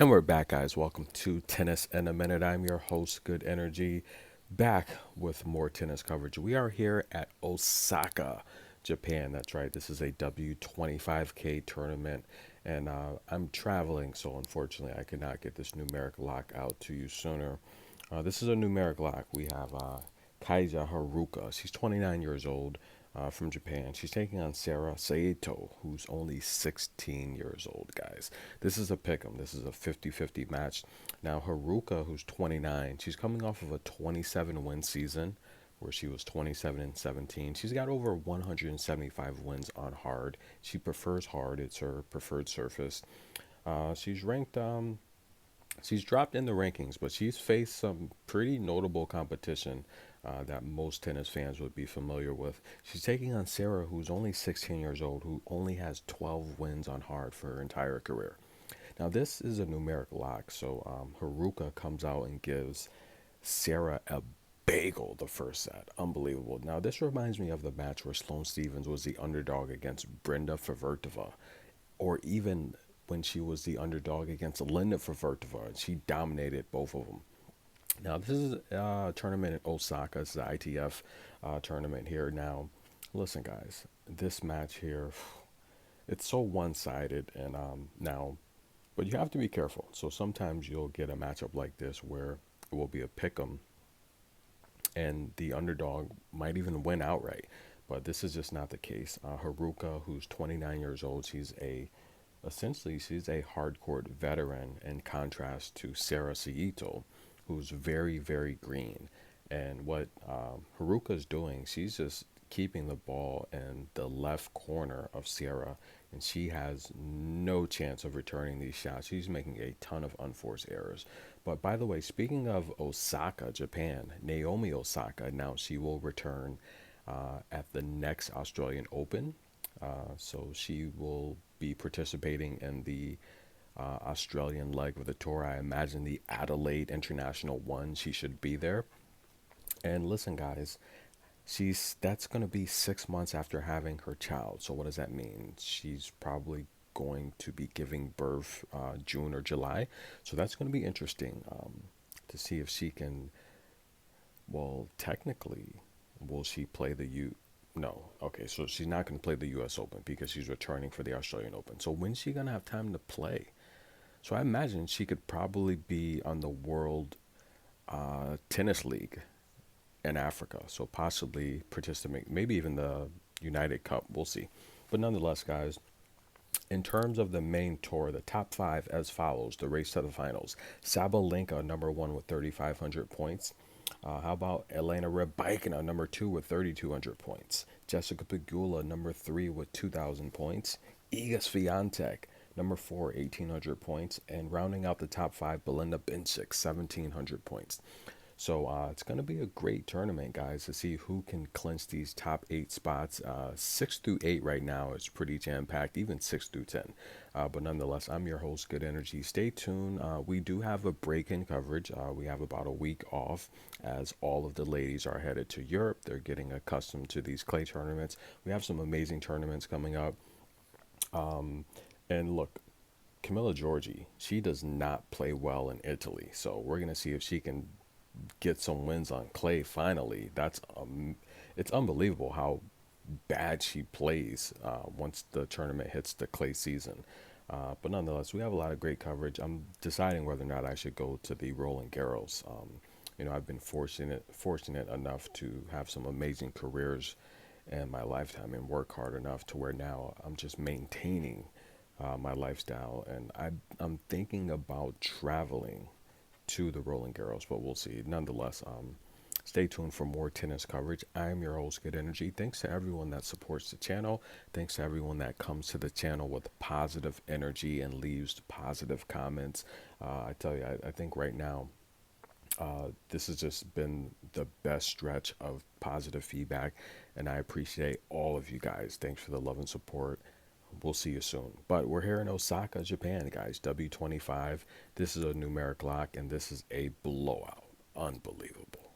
And we're back, guys. Welcome to Tennis in a Minute. I'm your host, Good Energy, back with more tennis coverage. We are here at Osaka, Japan. That's right. This is a W25K tournament, and I'm traveling, so unfortunately, I could not get this numeric lock out to you sooner. This is a numeric lock. We have Kaija Haruka. She's 29 years old from Japan. She's taking on Sarah Saito, who's only 16 years old, guys. This is a pick 'em. This is a 50-50 match. Now, Haruka, who's 29, she's coming off of a 27 win season where she was 27 and 17. She's got over 175 wins on hard. She prefers hard, it's her preferred surface. She's ranked she's dropped in the rankings, but she's faced some pretty notable competition that most tennis fans would be familiar with. She's taking on Sarah, who's only 16 years old, who only has 12 wins on hard for her entire career. Now, this is a numeric lock, so Haruka comes out and gives Sarah a bagel the first set. Unbelievable. Now, this reminds me of the match where Sloane Stevens was the underdog against Brenda Favirtova, or even when she was the underdog against Linda Favirtova, and she dominated both of them. Now, this is a tournament in Osaka. It's the ITF tournament here. Now, listen, guys, this match here, it's so one-sided, and but you have to be careful. So sometimes you'll get a matchup like this where it will be a pick 'em, and the underdog might even win outright. But this is just not the case. Haruka, who's 29 years old, she's a hardcourt veteran in contrast to Sarah Saito, who's very, very green. And what Haruka is doing, she's just keeping the ball in the left corner of Sarah, and she has no chance of returning these shots. She's making a ton of unforced errors. But by the way, speaking of Osaka, Japan, Naomi Osaka announced she will return at the next Australian Open. So she will be participating in the Australian leg of the tour. I imagine the Adelaide International one. She should be there. And listen, guys, she's that's going to be 6 months after having her child. So what does that mean? She's probably going to be giving birth June or July. So that's going to be interesting to see if she can. Well, technically, will she play the U? No. Okay, so she's not going to play the U.S. Open because she's returning for the Australian Open. So when's she going to have time to play? So I imagine she could probably be on the World Tennis League in Africa. So possibly participate, maybe even the United Cup. We'll see. But nonetheless, guys, in terms of the main tour, the top five as follows: the race to the finals. Sabalenka, number one with 3,500 points. How about Elena Rybakina, number two with 3,200 points? Jessica Pegula, number three with 2,000 points. Iga Swiatek, number four, 1,800 points. And rounding out the top five, Belinda Bencic, 1,700 points. So it's going to be a great tournament, guys, to see who can clinch these top eight spots. 6 through 8 right now is pretty jam packed, even 6 through 10. But nonetheless, I'm your host, Good Energy. Stay tuned. We do have a break in coverage. We have about a week off as all of the ladies are headed to Europe. They're getting accustomed to these clay tournaments. We have some amazing tournaments coming up. And look, Camilla Giorgi, she does not play well in Italy. So we're going to see if she can get some wins on clay finally. It's unbelievable how bad she plays once the tournament hits the clay season. But nonetheless, we have a lot of great coverage. I'm deciding whether or not I should go to the Roland Garros. I've been fortunate enough to have some amazing careers in my lifetime and work hard enough to where now I'm just maintaining my lifestyle, and I'm thinking about traveling to the Roland Garros, but we'll see. Nonetheless, stay tuned for more tennis coverage. I am your host, Good Energy. Thanks to everyone that supports the channel. Thanks to everyone that comes to the channel with positive energy and leaves positive comments. I tell you, I think right now, this has just been the best stretch of positive feedback, and I appreciate all of you guys. Thanks for the love and support. We'll see you soon. But we're here in Osaka, Japan, guys. W25. This is a numeric lock, and this is a blowout. Unbelievable.